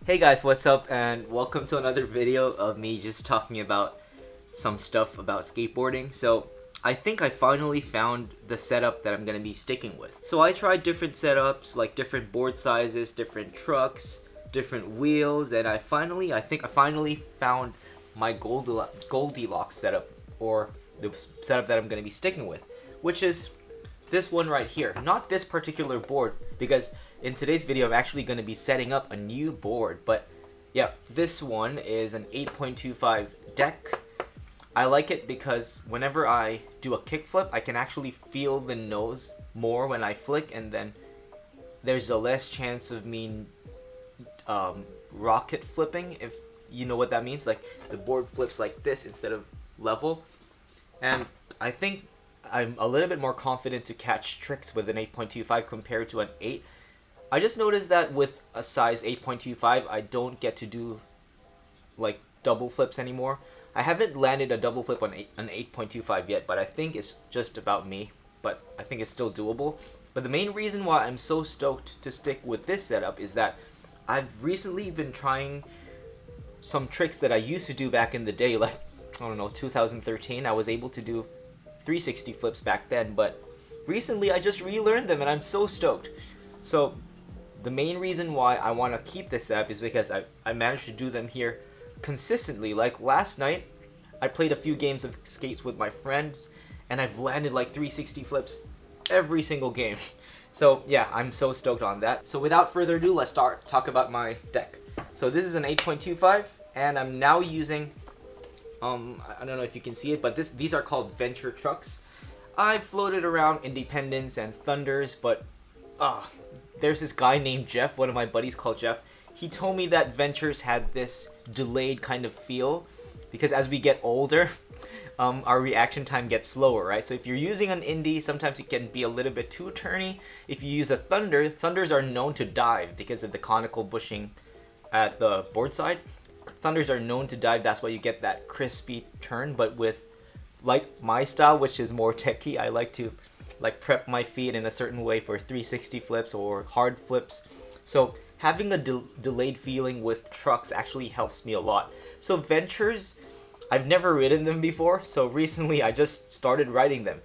Hey guys, what's up, and welcome to another video of me just talking about some stuff about skateboarding. So I think I finally found the setup that I'm going to be sticking with. So I tried different setups, like different board sizes, different trucks, different wheels, and I think I finally found my Goldilocks setup, or the setup that I'm going to be sticking with, which is this one right here. Not this particular board, because in today's video I'm actually going to be setting up a new board, but yeah, this one is an 8.25 deck. I like it because whenever I do a kickflip, I can actually feel the nose more when I flick, and then there's a less chance of me rocket flipping, if you know what that means. Like, the board flips like this instead of level, and I think I'm a little bit more confident to catch tricks with an 8.25 compared to an 8. I just noticed that with a size 8.25, I don't get to do like double flips anymore. I haven't landed a double flip on an 8.25 yet, but I think it's just about me. But I think it's still doable. But the main reason why I'm so stoked to stick with this setup is that I've recently been trying some tricks that I used to do back in the day, like, I don't know, 2013. I was able to do 360 flips back then, but recently I just relearned them and I'm so stoked. So the main reason why I want to keep this app is because I managed to do them here consistently. Like last night, I played a few games of skates with my friends, and I've landed like 360 flips every single game. So yeah, I'm so stoked on that. So without further ado, let's talk about my deck. So this is an 8.25, and I'm now using, I don't know if you can see it, but these are called Venture trucks. I've floated around Independence and Thunders, but there's this guy named Jeff, one of my buddies called Jeff. He told me that Ventures had this delayed kind of feel because as we get older, our reaction time gets slower, right? So if you're using an Indy, sometimes it can be a little bit too turny. If you use a Thunder, Thunders are known to dive because of the conical bushing at the board side. Thunders are known to dive, that's why you get that crispy turn. But with, like, my style, which is more techie, I like to prep my feet in a certain way for 360 flips or hard flips. So having a delayed feeling with trucks actually helps me a lot. So Ventures, I've never ridden them before, so recently I just started riding them,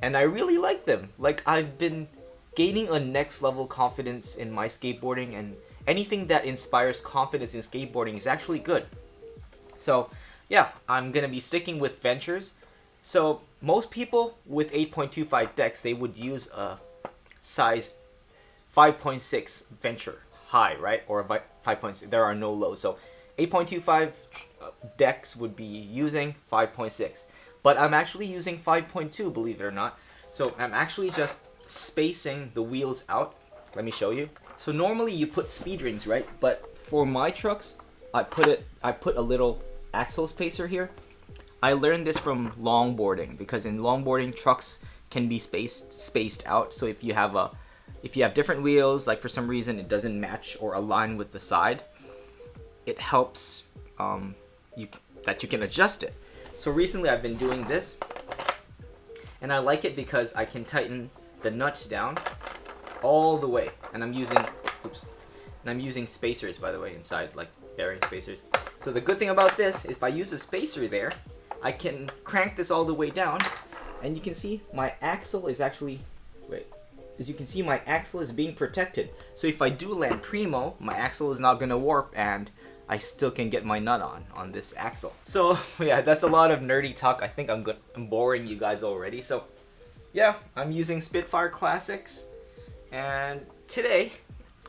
and I really like them. Like, I've been gaining a next level confidence in my skateboarding, and anything that inspires confidence in skateboarding is actually good. So yeah, I'm gonna be sticking with Ventures. So most people with 8.25 decks, they would use a size 5.6 Venture high, right? Or a 5.6. There are no lows. So 8.25 decks would be using 5.6. But I'm actually using 5.2, believe it or not. So I'm actually just spacing the wheels out. Let me show you. So normally you put speed rings, right? But for my trucks, I put a little axle spacer here. I learned this from longboarding, because in longboarding, trucks can be spaced out. So if you have different wheels, like for some reason it doesn't match or align with the side, it helps that you can adjust it. So recently I've been doing this, and I like it because I can tighten the nuts down all the way, and I'm using spacers, by the way, inside, like bearing spacers. So the good thing about this, if I use a spacer there, I can crank this all the way down, and you can see my axle is actually, as you can see, my axle is being protected. So if I do land primo, my axle is not gonna warp, and I still can get my nut on this axle. So yeah, that's a lot of nerdy talk. I think I'm boring you guys already. So yeah, I'm using Spitfire Classics, and today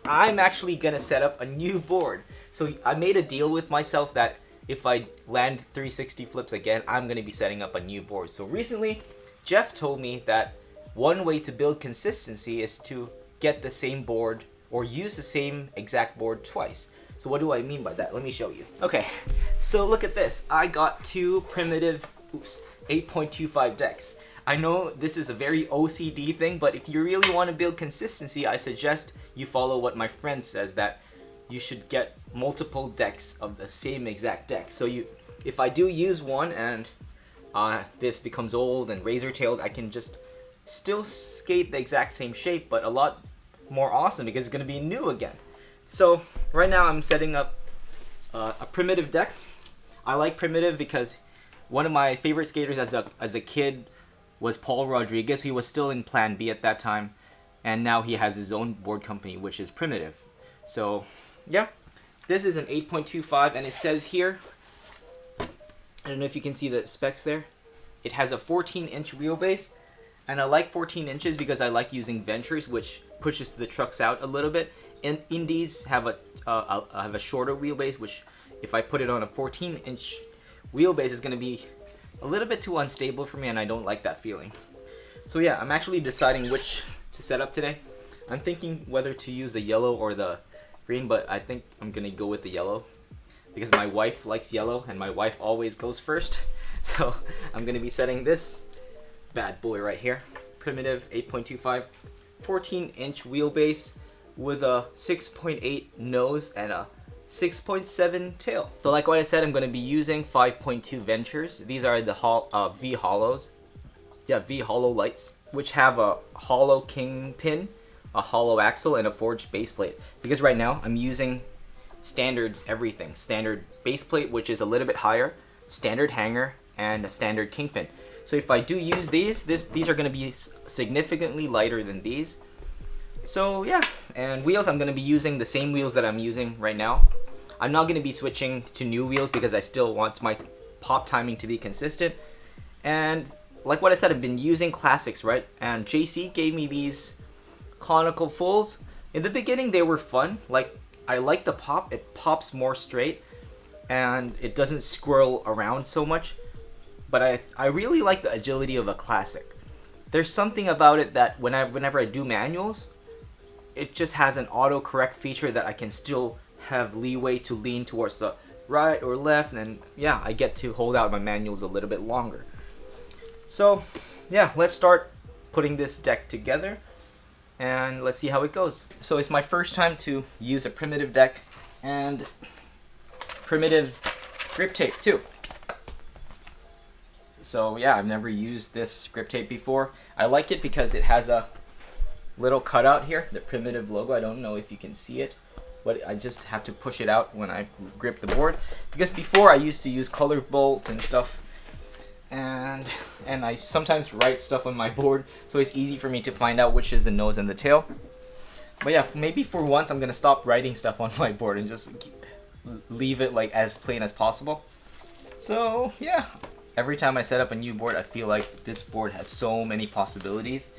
I'm actually gonna set up a new board. So I made a deal with myself that if I land 360 flips again, I'm going to be setting up a new board. So recently, Jeff told me that one way to build consistency is to get the same board or use the same exact board twice. So what do I mean by that? Let me show you. Okay, so look at this. I got two primitive 8.25 decks. I know this is a very OCD thing, but if you really want to build consistency, I suggest you follow what my friend says, that you should get multiple decks of the same exact deck. So if I do use one and this becomes old and razor-tailed, I can just still skate the exact same shape, but a lot more awesome because it's going to be new again. So right now I'm setting up a primitive deck. I like primitive because one of my favorite skaters as a kid was Paul Rodriguez. He was still in Plan B at that time, and now he has his own board company, which is Primitive. So, yeah. This is an 8.25, and it says here, I don't know if you can see the specs there, it has a 14-inch wheelbase, and I like 14 inches because I like using ventures, which pushes the trucks out a little bit. And Indies have a shorter wheelbase, which if I put it on a 14-inch wheelbase is going to be a little bit too unstable for me, and I don't like that feeling. So yeah, I'm actually deciding which to set up today. I'm thinking whether to use the yellow or the green, but I think I'm gonna go with the yellow because my wife likes yellow and my wife always goes first. So I'm gonna be setting this bad boy right here, Primitive 8.25, 14-inch wheelbase with a 6.8 nose and a 6.7 tail. So like what I said, I'm going to be using 5.2 ventures. These are the V hollows. Yeah, V hollow lights, which have a hollow kingpin, a hollow axle, and a forged base plate. Because right now I'm using standards everything. Standard base plate, which is a little bit higher, standard hanger, and a standard kingpin. So if I do use these are going to be significantly lighter than these. So yeah, and wheels, I'm going to be using the same wheels that I'm using right now. I'm not going to be switching to new wheels because I still want my pop timing to be consistent. And like what I said, I've been using classics, right? And JC gave me these conical fulls. In the beginning, they were fun. Like, I like the pop. It pops more straight, and it doesn't swirl around so much. But I really like the agility of a classic. There's something about it that whenever I do manuals, it just has an autocorrect feature that I can still have leeway to lean towards the right or left, and yeah, I get to hold out my manuals a little bit longer. So yeah, let's start putting this deck together and let's see how it goes. So it's my first time to use a primitive deck and primitive grip tape too. So yeah, I've never used this grip tape before. I like it because it has a little cutout here, the primitive logo. I don't know if you can see it, but I just have to push it out when I grip the board. Because before I used to use color bolts and stuff, and I sometimes write stuff on my board, so it's easy for me to find out which is the nose and the tail. But yeah, maybe for once I'm gonna stop writing stuff on my board and just leave it like as plain as possible. So yeah, every time I set up a new board, I feel like this board has so many possibilities,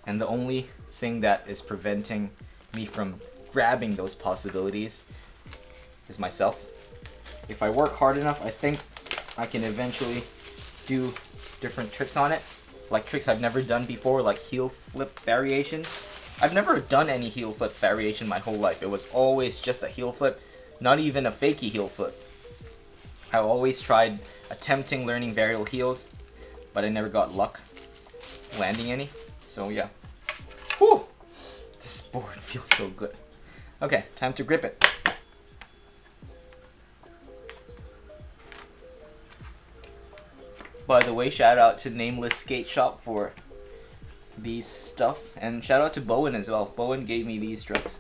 and the only thing that is preventing me from grabbing those possibilities is myself. If I work hard enough, I think I can eventually do different tricks on it, like tricks I've never done before, like heel flip variations. I've never done any heel flip variation my whole life. It was always just a heel flip, not even a fakie heel flip. I always tried attempting learning varial heels, but I never got luck landing any. So yeah. Whew! This board feels so good. Okay, time to grip it. By the way, shout out to Nameless Skate Shop for these stuff, and shout out to Bowen as well. Bowen gave me these trucks.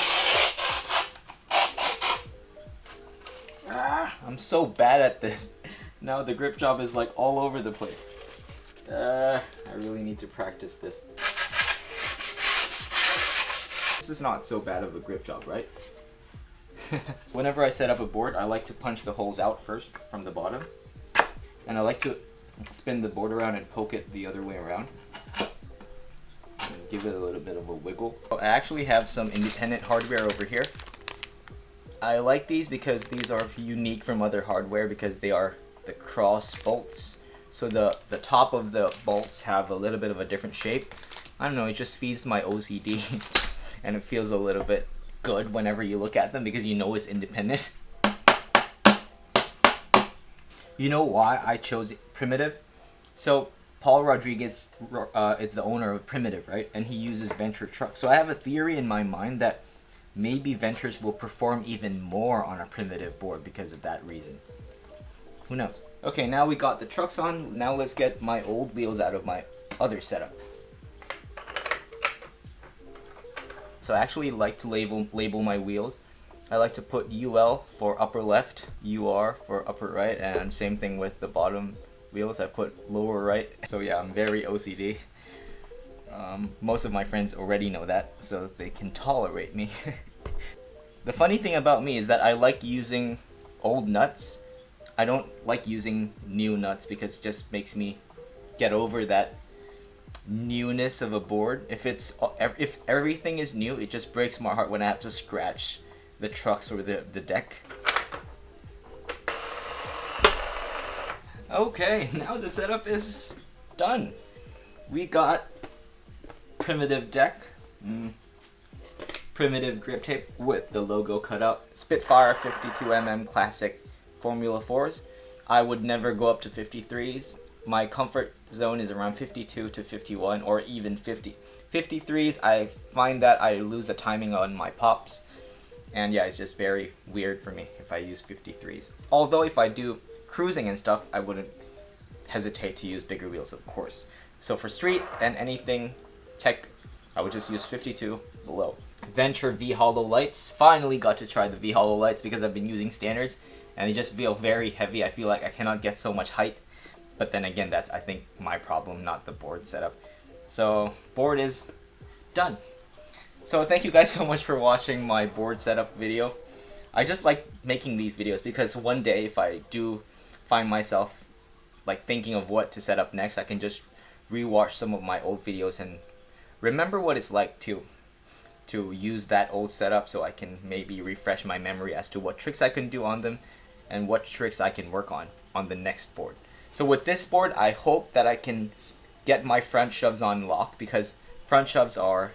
I'm so bad at this. Now the grip job is like all over the place. I really need to practice this. This is not so bad of a grip job, right? Whenever I set up a board, I like to punch the holes out first from the bottom. And I like to spin the board around and poke it the other way around. And give it a little bit of a wiggle. I actually have some independent hardware over here. I like these because these are unique from other hardware because they are the cross bolts. So the top of the bolts have a little bit of a different shape. I don't know, it just feeds my OCD. And it feels a little bit good whenever you look at them because you know it's independent. You know why I chose Primitive? So Paul Rodriguez is the owner of Primitive, right? And he uses Venture trucks. So I have a theory in my mind that maybe Ventures will perform even more on a Primitive board because of that reason. Who knows? Okay, now we got the trucks on. Now let's get my old wheels out of my other setup. So I actually like to label my wheels. I like to put UL for upper left, UR for upper right, and same thing with the bottom wheels, I put lower right. So yeah, I'm very OCD. Most of my friends already know that, so they can tolerate me. The funny thing about me is that I like using old nuts. I don't like using new nuts because it just makes me get over that newness of a board. If everything is new, it just breaks my heart when I have to scratch the trucks or the deck. Okay, now the setup is done. We got primitive deck, primitive grip tape with the logo cut out, Spitfire 52mm classic Formula 4s. I would never go up to 53s. My comfort zone is around 52 to 51 or even 50. 53s, I find that I lose the timing on my pops. And yeah, it's just very weird for me if I use 53s. Although if I do cruising and stuff, I wouldn't hesitate to use bigger wheels, of course. So for street and anything tech, I would just use 52 below. Venture V-Hollow lights. Finally got to try the V-Hollow lights because I've been using standards and they just feel very heavy. I feel like I cannot get so much height. But then again, that's I think my problem, not the board setup. So board is done. So thank you guys so much for watching my board setup video. I just like making these videos because one day if I do find myself like thinking of what to set up next, I can just rewatch some of my old videos and remember what it's like to use that old setup, so I can maybe refresh my memory as to what tricks I can do on them and what tricks I can work on the next board. So with this board, I hope that I can get my front shoves on lock, because front shoves are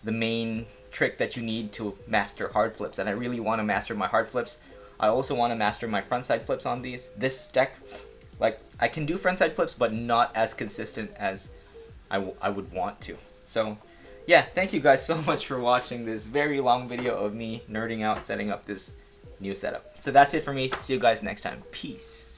the main trick that you need to master hard flips, and I really want to master my hard flips. I also want to master my frontside flips on this deck. Like, I can do frontside flips, but not as consistent as I would want to. So yeah, thank you guys so much for watching this very long video of me nerding out setting up this new setup. So that's it for me. See you guys next time. Peace.